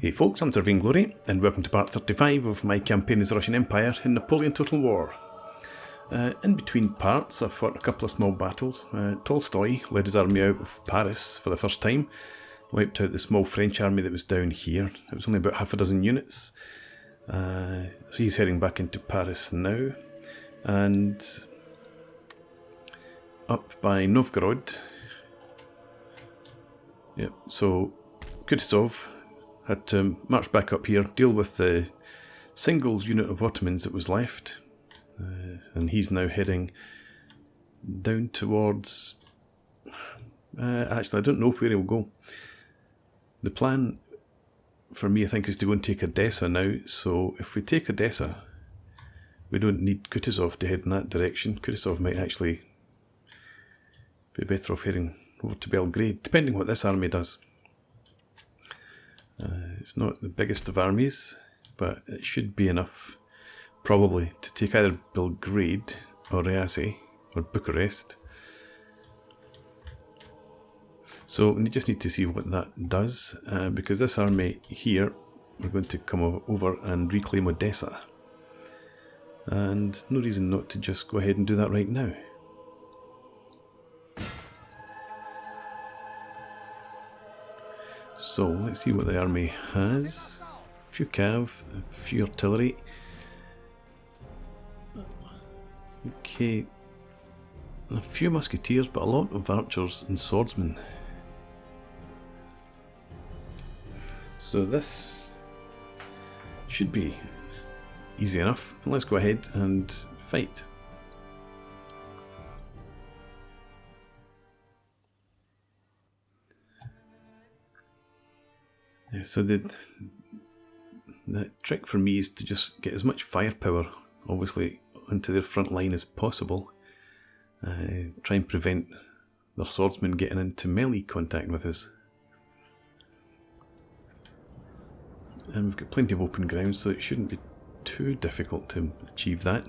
Hey folks, I'm Sir Vainglory, and welcome to part 35 of my campaign as the Russian Empire in Napoleon Total War. In between parts, I fought a couple of small battles. Tolstoy led his army out of Paris for the first time, wiped out the small French army that was down here. It was only about half a dozen units. So he's heading back into Paris now. And up by Novgorod. Yep, so Kutuzov had to march back up here, deal with the single unit of Ottomans that was left, and he's now heading down towards... actually, I don't know where he'll go. The plan for me, I think, is to go and take Odessa now, so if we take Odessa, we don't need Kutuzov to head in that direction. Kutuzov might actually be better off heading over to Belgrade, depending what this army does. It's not the biggest of armies, but it should be enough, probably, to take either Belgrade or Riasi or Bucharest. So we just need to see what that does, because this army here, we're going to come over and reclaim Odessa. And no reason not to just go ahead and do that right now. So, let's see what the army has. A few cav, a few artillery. Okay, a few musketeers, but a lot of archers and swordsmen. So this should be easy enough. Let's go ahead and fight. So the trick for me is to just get as much firepower, obviously, onto their front line as possible. Try and prevent their swordsmen getting into melee contact with us. And we've got plenty of open ground, so it shouldn't be too difficult to achieve that.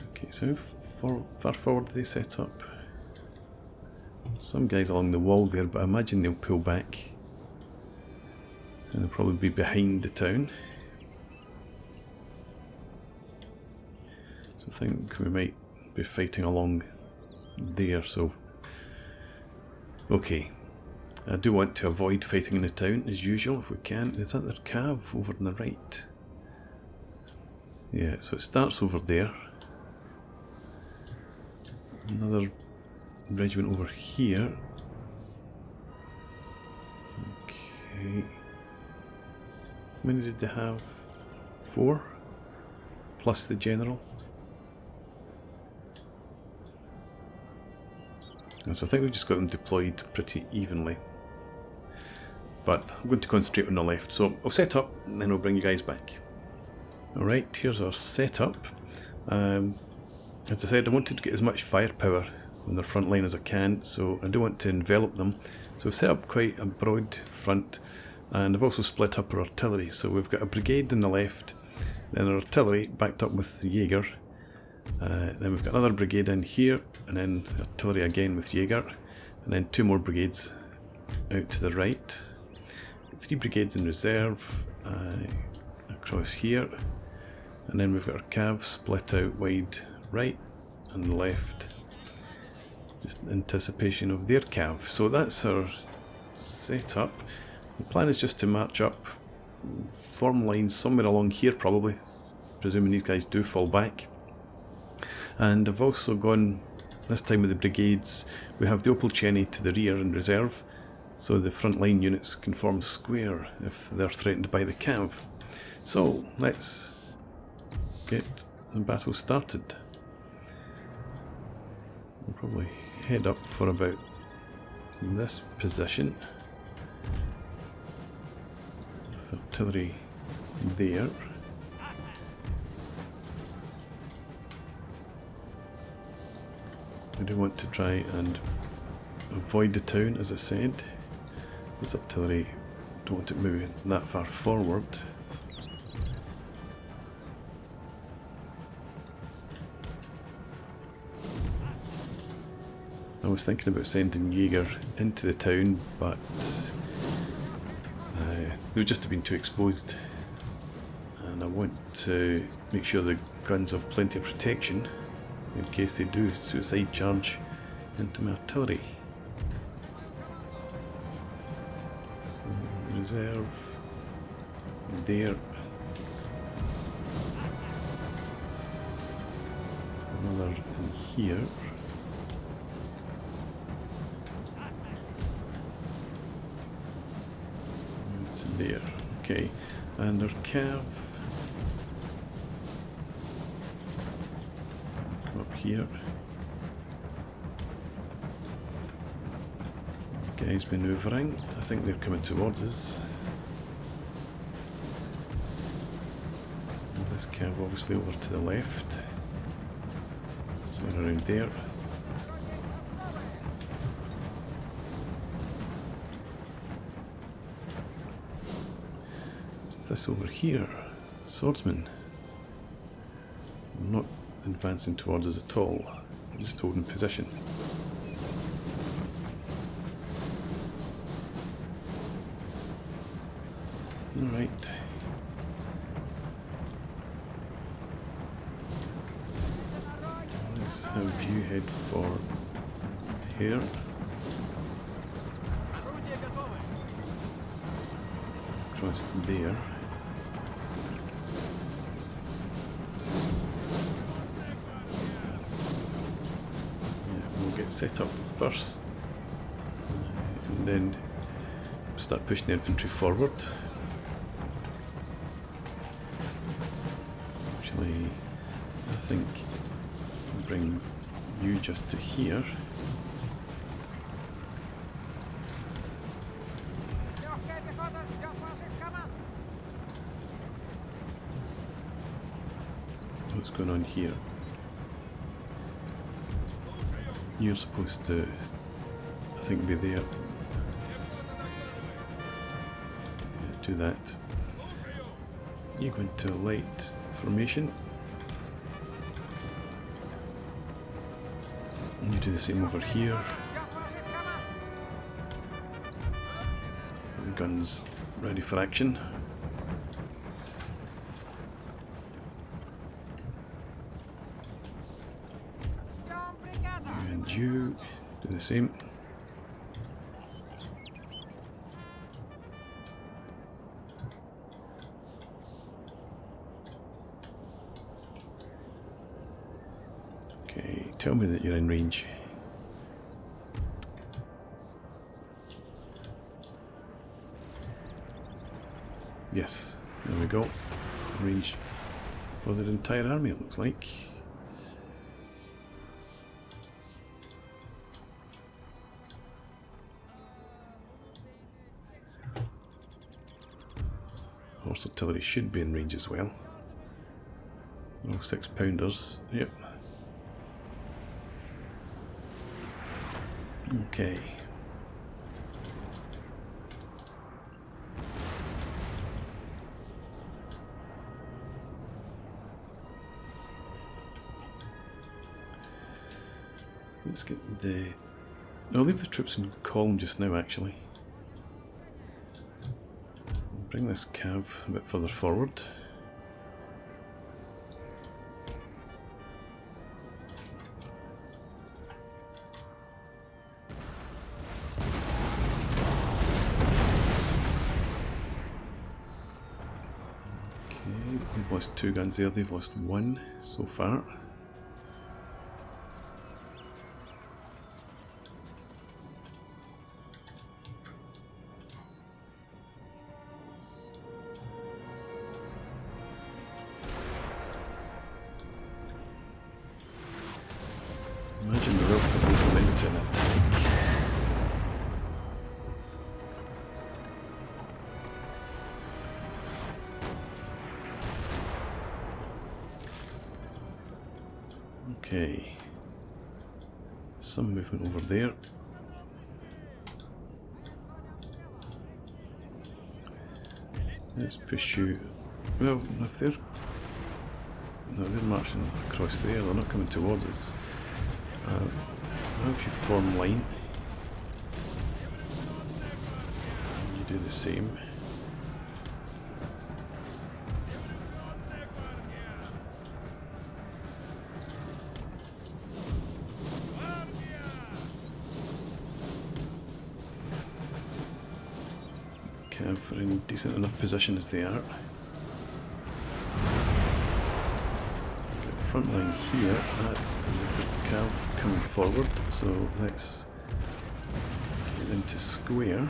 Okay, so how far forward do they set up? Some guys along the wall there, but I imagine they'll pull back and they'll probably be behind the town. So I think we might be fighting along there, so okay. I do want to avoid fighting in the town as usual if we can. Is that their cav over on the right? Yeah, so it starts over there. Another regiment over here. Okay. How many did they have? 4? Plus the general. And so I think we've just got them deployed pretty evenly. But I'm going to concentrate on the left. So I'll set up and then I'll bring you guys back. Alright, here's our setup. As I said, I wanted to get as much firepower on their front line as I can, so I do want to envelop them. So we've set up quite a broad front, and I've also split up our artillery. So we've got a brigade on the left, then our artillery backed up with the Jaeger, then we've got another brigade in here, and then artillery again with Jaeger, and then 2 more brigades out to the right. 3 brigades in reserve across here, and then we've got our cav split out wide right and left. Just anticipation of their cav. So that's our setup. The plan is just to march up, form lines somewhere along here probably, presuming these guys do fall back. And I've also gone, this time with the brigades, we have the Opolcheny to the rear in reserve, so the front line units can form square if they're threatened by the cav. So let's get the battle started. We'll probably head up for about this position with artillery there. I do want to try and avoid the town, as I said. This artillery, don't want it moving that far forward. I was thinking about sending Jaeger into the town, but they've just been too exposed, and I want to make sure the guns have plenty of protection in case they do suicide charge into my artillery. So, reserve there. Another in here. To there. Okay, and our cav. Come up here. Guys manoeuvring. I think they're coming towards us. And this cav obviously over to the left. Somewhere around there. What's this over here? Swordsman. They're not advancing towards us at all. They're just holding position. Alright. Let's have you head for here. Across there. Yeah, we'll get set up first and then start pushing the infantry forward. Actually, I think I'll bring you just to here. What's going on here? You're supposed to, I think, be there. Do that. You go into light formation. And you do the same over here. The guns ready for action. And you do the same. Okay, tell me that you're in range. Yes, there we go. Range for the entire army, it looks like. Horse artillery should be in range as well. Oh, 6-pounders, yep. Okay. Let's get the... I'll leave the troops in column just now, actually. Bring this cav a bit further forward. Okay, we've lost 2 guns there, they've lost 1 so far. Imagine the rope that will go into an attack. Okay. Some movement over there. Let's push you. Well, if they're... No, they're marching across there, they're not coming towards us. have you form line. You do the same. Cav are in decent enough position as they are. Front line here, that is a good cav coming forward, so let's get into square.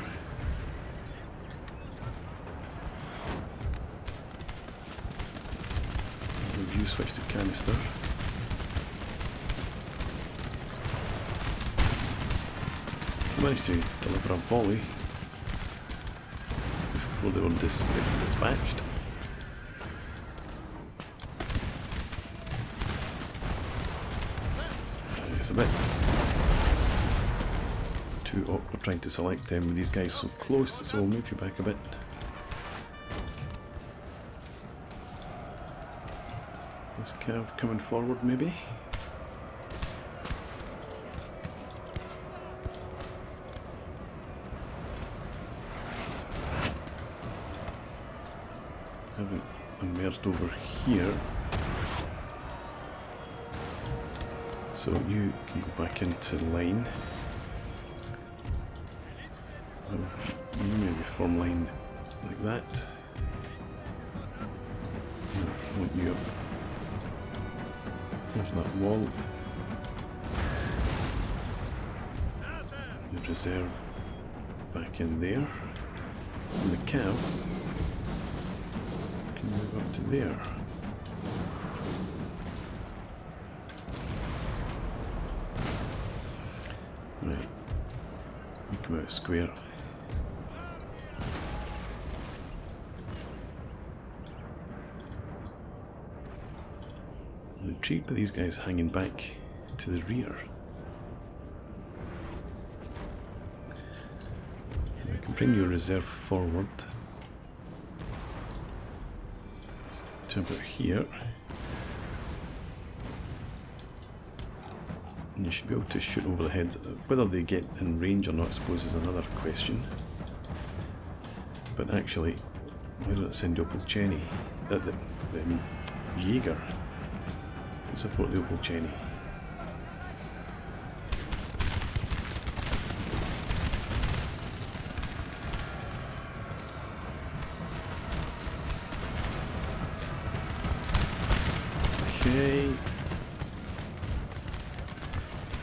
Review switch to canister. Managed to deliver a volley before they were dispatched. It's a bit too awkward trying to select them with these guys so close, so we'll move you back a bit. This cav coming forward maybe. Haven't emerged over here. So you can go back into line. You maybe form line like that. I want you up over that wall. You reserve back in there. And the cav can move up to there. Right, we come out square. I'm intrigued by these guys hanging back to the rear. I can bring your reserve forward to about here. And you should be able to shoot over the heads. Whether they get in range or not, I suppose, is another question. But actually, why don't I send the Jaeger to support the Opelcheny? Okay.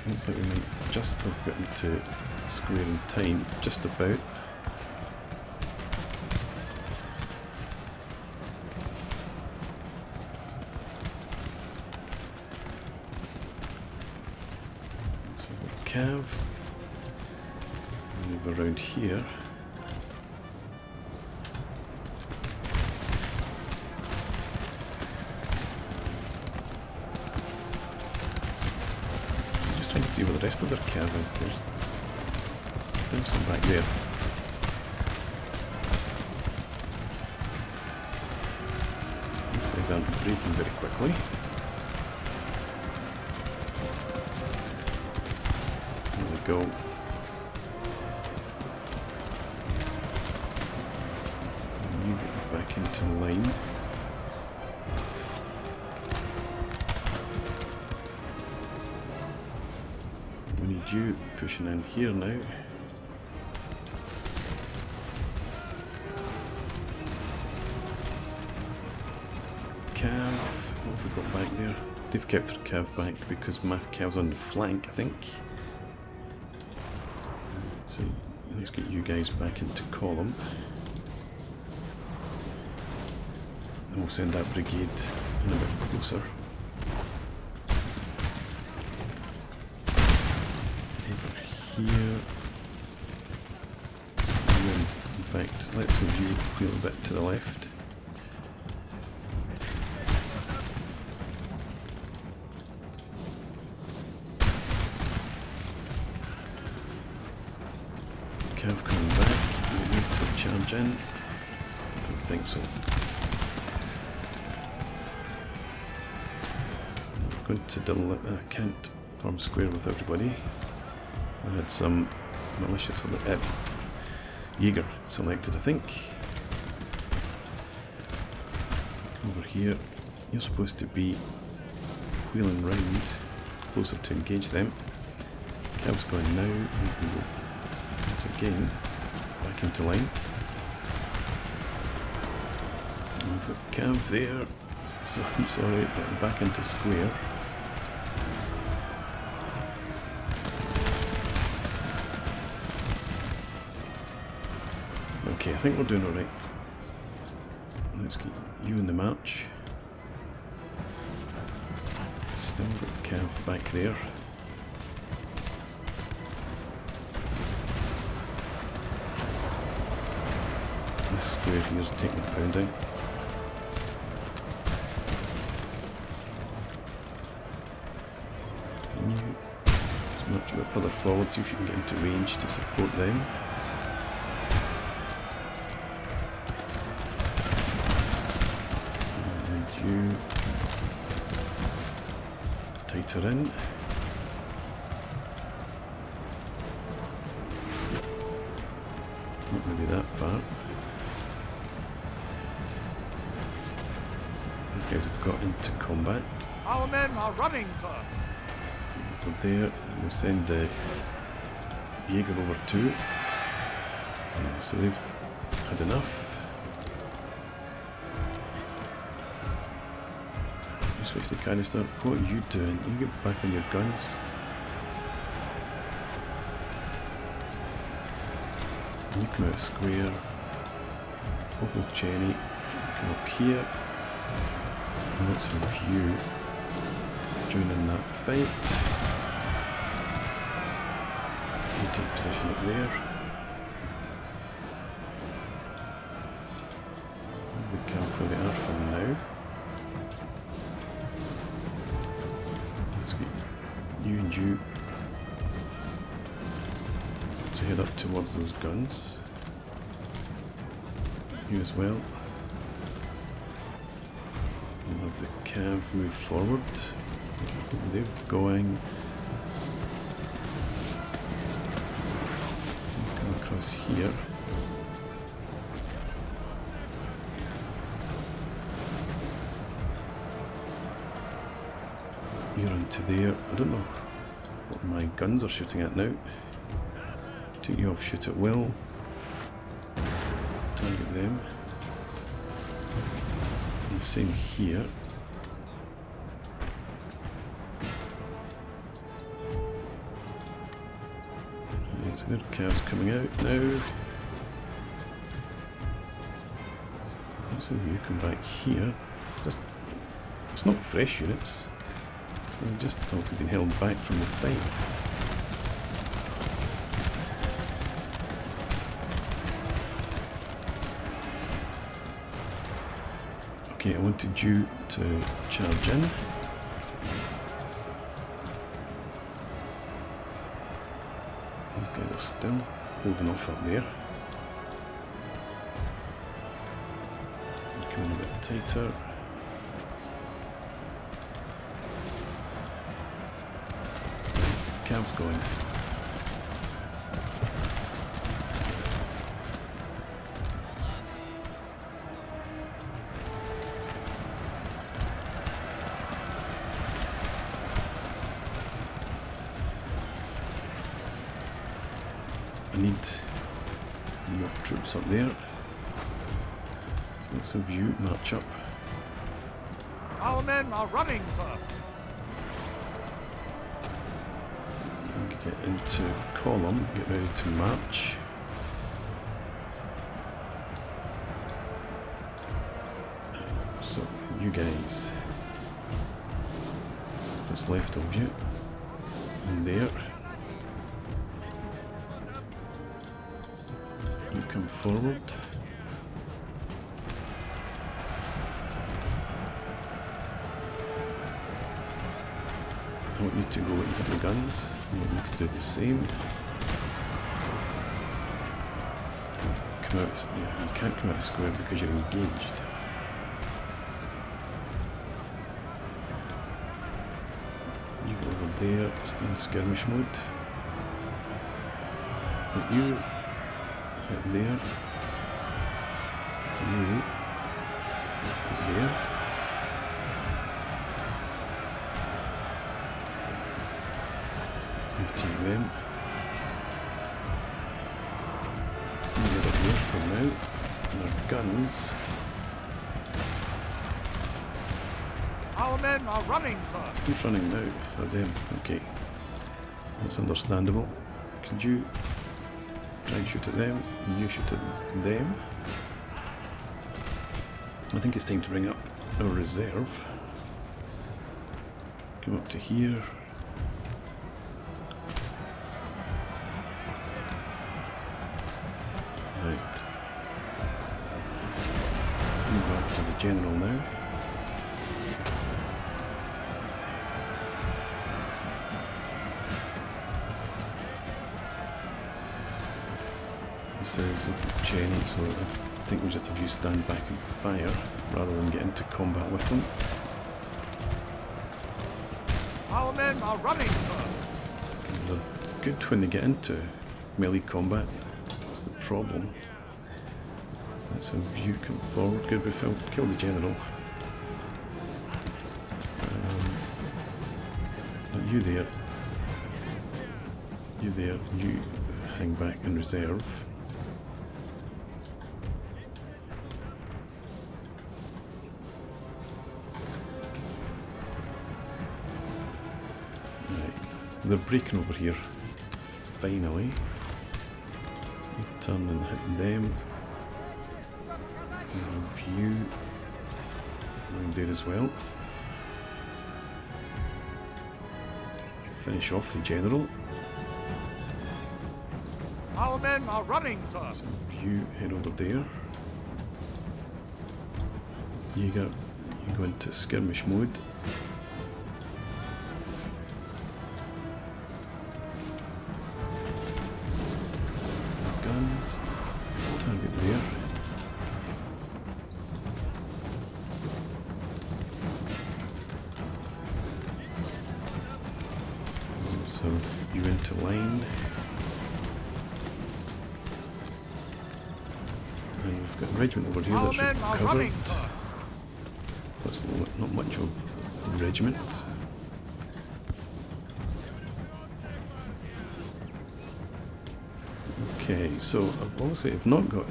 Looks like we might just have gotten to square in time, just about. So we'll cav, move around here. Trying to see where the rest of their cav is. There's some back there. These guys aren't breaking very quickly. There we go. You get back into line. You pushing in here now. Cav, what have we got back there? They've kept their cav back because my cav's on the flank, I think. So let's get you guys back into column. And we'll send that brigade in a bit closer. Here, and then, in fact, let's move you a little bit to the left. Cav coming back. Does it need to charge in? I don't think so. I'm going to double it. I can't form square with everybody. I had some malicious Jaeger selected, I think. Over here, you're supposed to be wheeling round closer to engage them. Cav's going now. We can go once again back into line. And we've got Cav there, so I'm sorry, getting back into square. Okay, I think we're doing alright. Let's get you in the march. Still got Cav back there. This square here's taking a pounding. Can you just march a bit further forward, see if you can get into range to support them. You tighter in. Not really that far. These guys have got into combat. Our men are running, sir. Over there, we'll send the Jaeger over too. So they've had enough. Switch the canister. What are you doing? You get back on your guns. You come out square. Open Jenny. Come up here. And let's have you join in that fight. You take position up there. We can for the R for now. You and you to head up towards those guns. You as well. We'll have the Cav move forward. So they're going. Come across here. You're into there. I don't know what my guns are shooting at now. Take you off, shoot at will. Target them. And the same here. Right, so their Cav's coming out now. Let's have you come back here. It's not fresh units. They've just also been held back from the fight. Okay, I wanted you to charge in. These guys are still holding off up there. Coming a bit tighter. Cav's going. I need more troops up there. So let's have you march up. Our men are running, sir. Get into column, get ready to march. So you guys, what's left of you, in there. You come forward. I want you to go and hit the guns. I want you to do the same. Come out. Yeah, you can't come out of square because you're engaged. You go over there, stay in skirmish mode. But you hit there. You hit there. You take them. You get it there for now. And our guns. Our men are running, sir. Who's running now? Oh, them. Okay. That's understandable. Could you try and shoot at them? And you shoot at them? I think it's time to bring up our reserve. Come up to here. Right. Move after the general now. This is Jenny, so I think we just have you stand back and fire rather than get into combat with them. Our men are running, sir. They're good when they get into melee combat. That's the problem. Let's have you come forward. Good, we killed the general. You there. You there. You hang back in reserve. They're breaking over here, finally. So you turn and hit them. And you around there as well. Finish off the general. Our men are running, sir. So you head over there. You go into skirmish mode. Target there. So you into line. And we've got a regiment over here that's recovered. That's not much of a regiment. Okay, so I've not got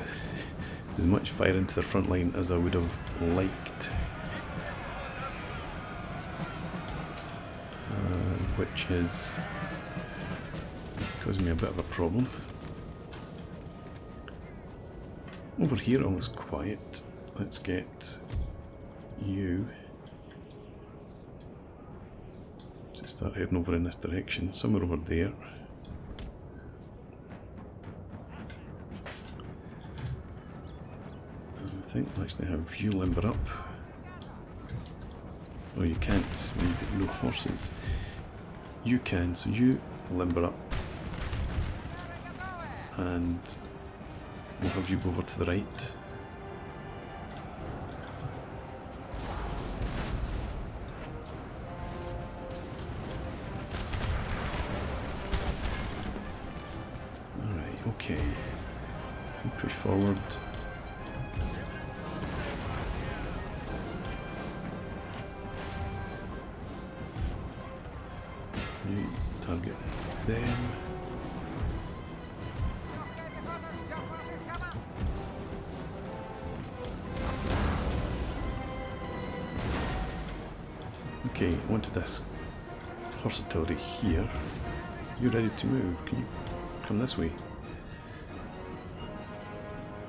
as much fire into the front line as I would have liked, which is causing me a bit of a problem. Over here, almost quiet. Let's get you to start heading over in this direction, somewhere over there. I think I'll actually have you limber up. Oh, you can't when you've got no horses. You can, so you limber up. And we'll have you go over to the right. Alright, okay. You push forward. You target them. Okay, onto this horse artillery here. You're ready to move. Can you come this way?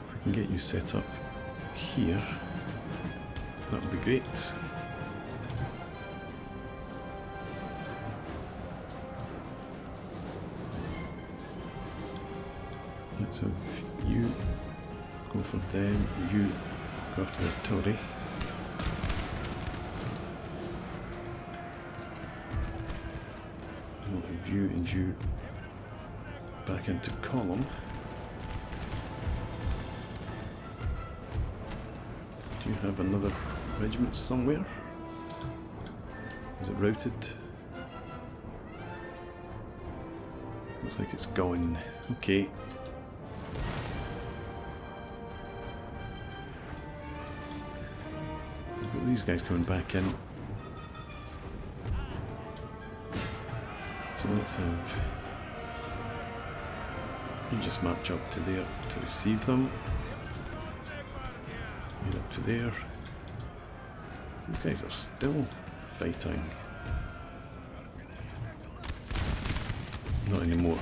If we can get you set up here, that would be great. Let's have you go for them, you go after the artillery. And we'll have you and you back into column. Do you have another regiment somewhere? Is it routed? Looks like it's gone. Okay. We've got these guys coming back in. So let's have you just march up to there to receive them. Get up to there. These guys are still fighting. Not anymore.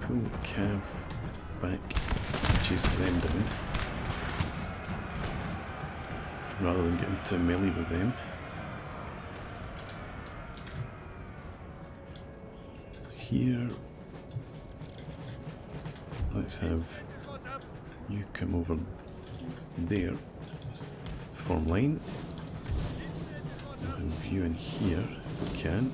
Pull the cav back, chase them down, rather than get into melee with them. Here, let's have you come over there, form line, and view in here if we can.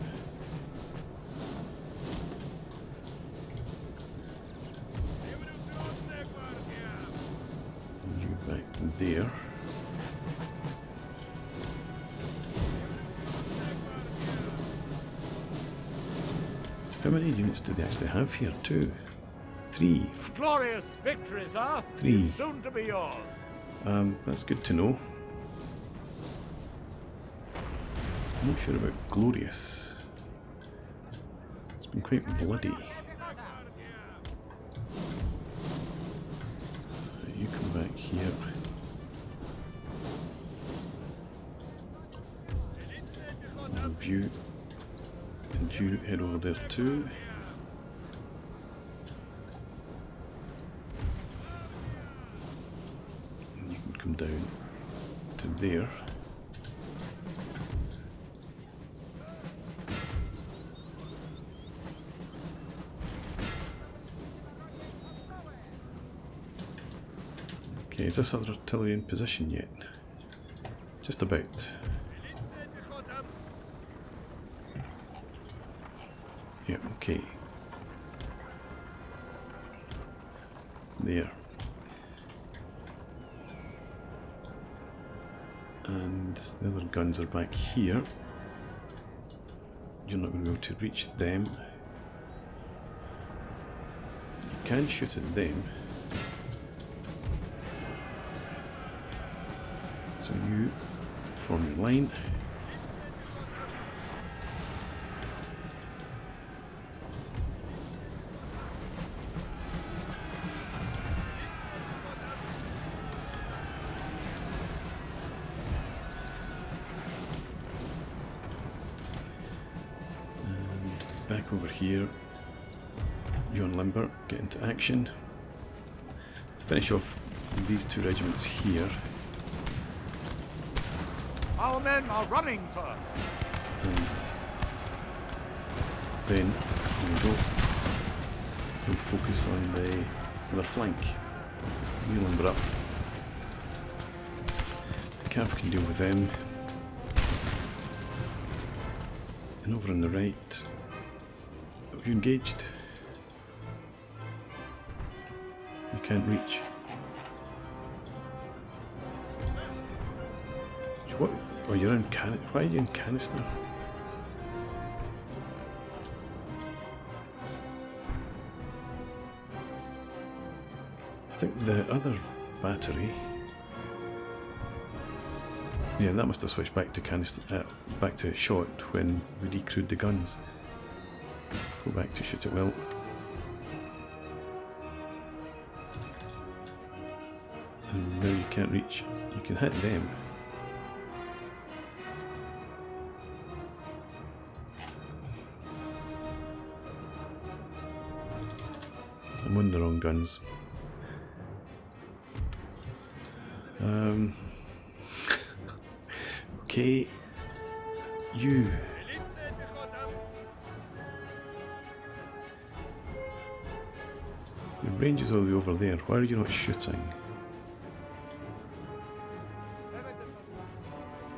You back there. How many units do they actually have here? 2, 3. Glorious victory, sir. 3. Is soon to be yours. That's good to know. I'm not sure about glorious. It's been quite bloody. You come back here. View. And you head over there too. And you can come down to there. Okay, is this other artillery in position yet? Just about. Yeah, okay. There. And the other guns are back here. You're not going to be able to reach them. You can shoot at them. So you form your line. Back over here, you on limber, get into action. Finish off these 2 regiments here. Our men are running, sir. And then we go. We'll focus on the other flank. You limber up. The cav can deal with them. And over on the right, you engaged? You can't reach. What? Oh, you're in can. Why are you in canister? I think the other battery. Yeah, that must have switched back to canister, back to shot when we recrewed the guns. Go back to shoot at will. And now you can't reach. You can hit them. I'm on the wrong guns. Okay. You. The range is all the way over there. Why are you not shooting?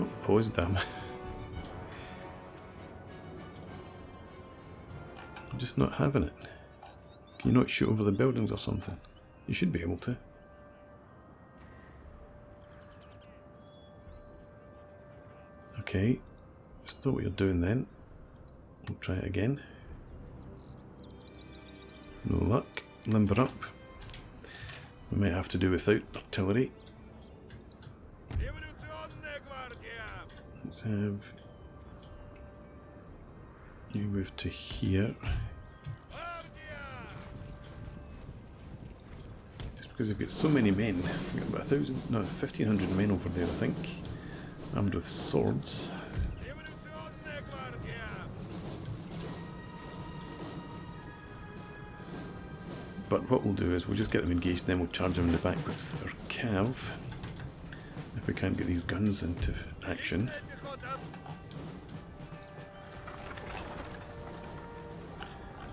Oh, pause, damn. I'm just not having it. Can you not shoot over the buildings or something? You should be able to. Okay, stop what you're doing then. We'll try it again. No luck. Limber up. We might have to do without artillery. Let's have you move to here. Just because they've got so many men. We've got about 1,500 men over there, I think, armed with swords. But what we'll do is we'll just get them engaged, then we'll charge them in the back with our cav. If we can't get these guns into action.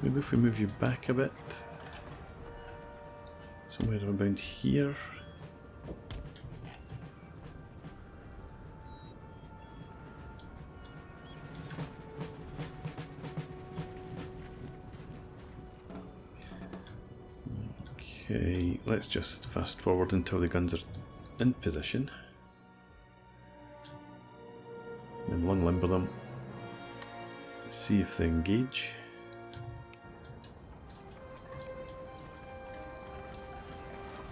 Maybe if we move you back a bit. Somewhere around here. Okay, let's just fast forward until the guns are in position. Then limber them. See if they engage.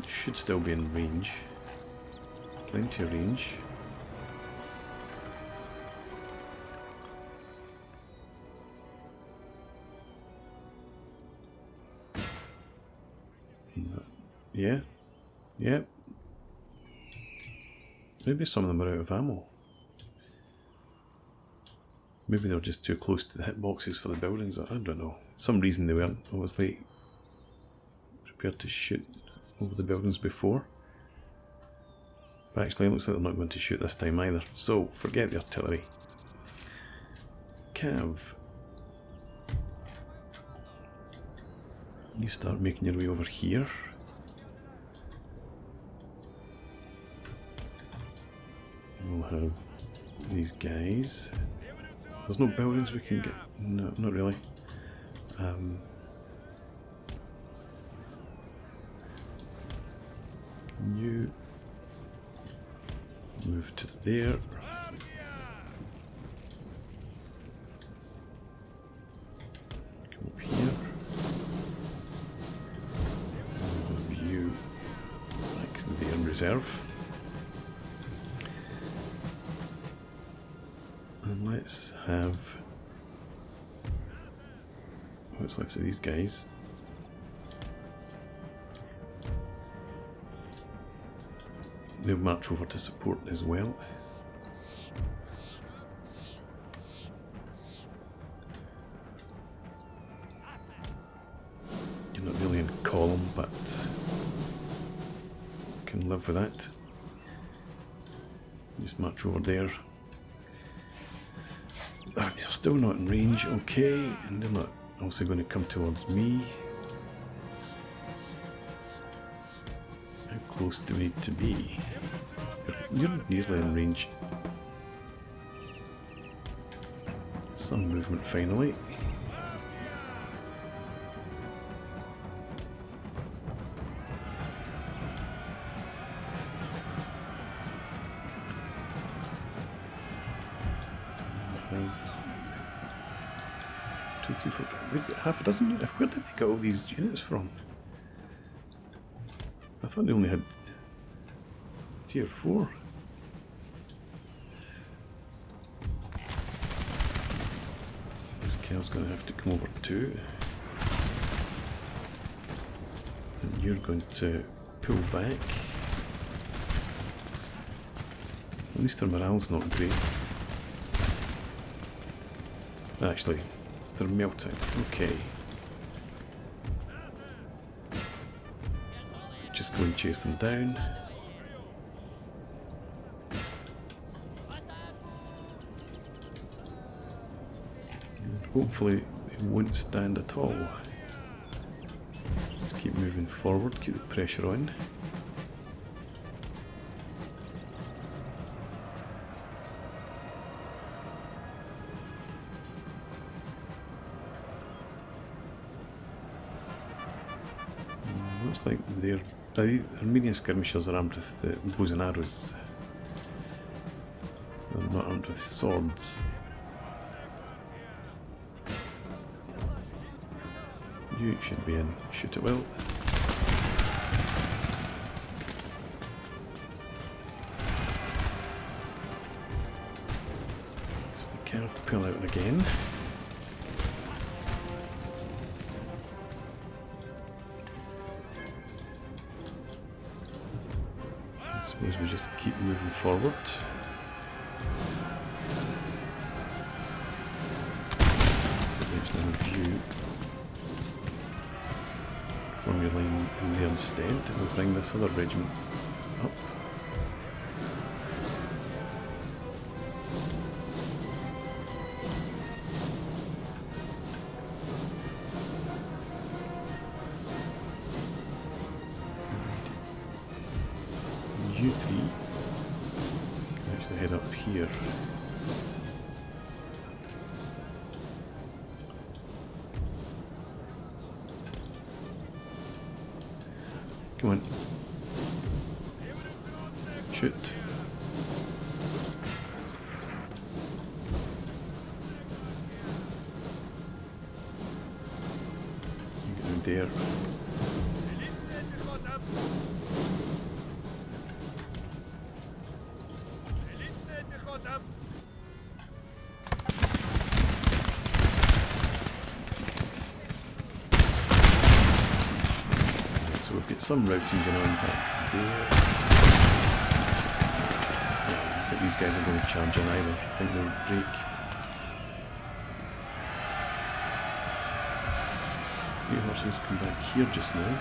Should still be in range. Plenty of range. Yeah. Yeah. Maybe some of them are out of ammo. Maybe they're just too close to the hitboxes for the buildings. I don't know. Some reason they weren't obviously prepared to shoot over the buildings before. But actually it looks like they're not going to shoot this time either. So forget the artillery. Cav. You start making your way over here. We'll have these guys. There's no buildings we can get. No, not really. You move to there. Come up here. Move you back there in reserve. And let's have what's left of these guys. They'll march over to support as well. You're not really in column, but you can live with that. Just march over there. Ah, they're still not in range, okay, and they're not also going to come towards me. How close do we need to be? You're nearly in range. Some movement finally. Two, three, four, five. They've got half a dozen units. Where did they get all these units from? I thought they only had 3 or 4. This cow's going to have to come over too. And you're going to pull back. At least their morale's not great. Actually, they're melting. Okay. Just go and chase them down. And hopefully they won't stand at all. Just keep moving forward, keep the pressure on. Looks like they're Armenian skirmishers are armed with bows and arrows. I'm not armed with swords. You should be in. Shoot it well. So the cav pull out again. I suppose we just keep moving forward. There's the view. Form your line in there instead, and we'll bring this other regiment up. And you three can actually head up here. Come on. Shoot. You go there. So we've got some routing going on back there. Yeah, I don't think these guys are going to charge in either. I think they'll break. Your horses come back here just now.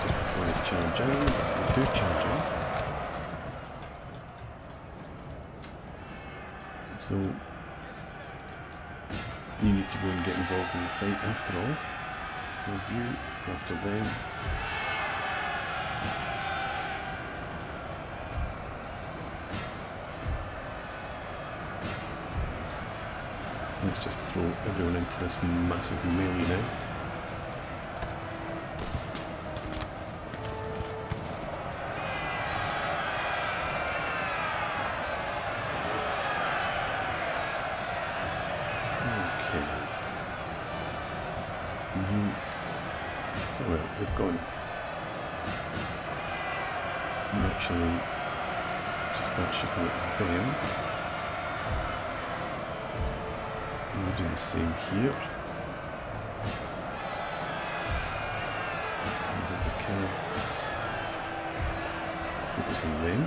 Just before they charge in, but they do charge in. So you need to go and get involved in the fight after all. Well, you go after them. Let's just throw everyone into this massive melee now. Oh well, we've gone. And actually just start shooting at them. And we'll do the same here. And have the cav focus on them.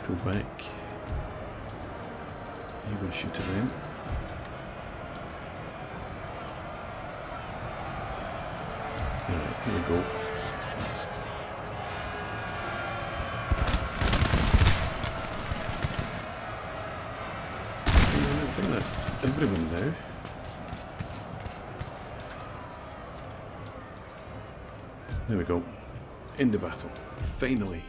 Pull back. You go shoot at them. Alright, here we go. I think that's everyone now. There we go. End of battle. Finally.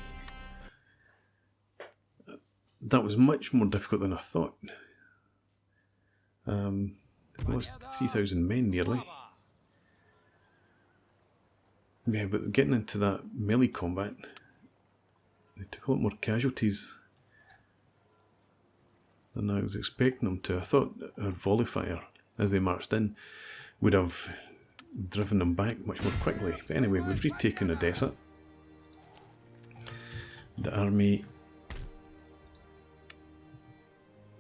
That was much more difficult than I thought. I lost 3,000 men nearly. Yeah, but getting into that melee combat, they took a lot more casualties than I was expecting them to. I thought our volley fire, as they marched in, would have driven them back much more quickly. But anyway, we've retaken Odessa. The army,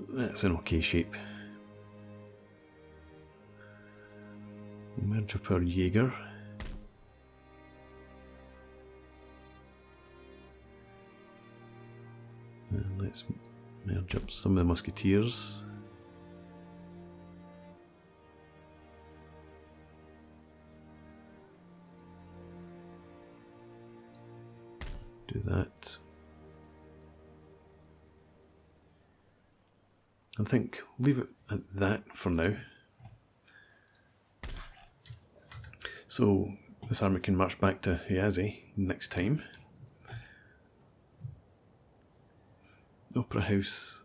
that's in okay shape. Merge up our Jaeger. And let's merge up some of the musketeers. Do that. I think leave it at that for now. So this army can march back to Yazi next time. Opera House.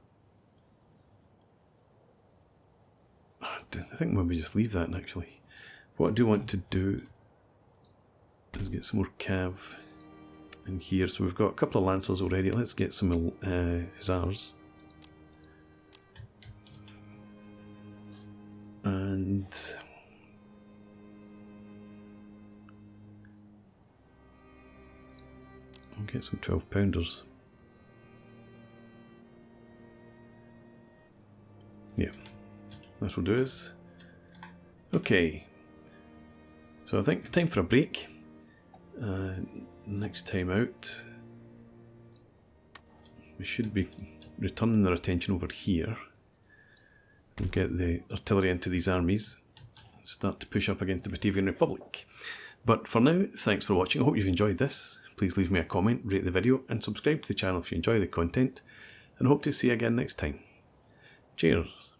I think maybe just leave that actually. What I do want to do is get some more cav in here. So we've got a couple of lancers already. Let's get some hussars. And I'll get some 12-pounders. Yeah, that's what we'll do is. Okay, so I think it's time for a break. Next time out, we should be returning their attention over here. We'll get the artillery into these armies and start to push up against the Batavian Republic. But for now, thanks for watching. I hope you've enjoyed this. Please leave me a comment, rate the video, and subscribe to the channel if you enjoy the content. And hope to see you again next time. Cheers.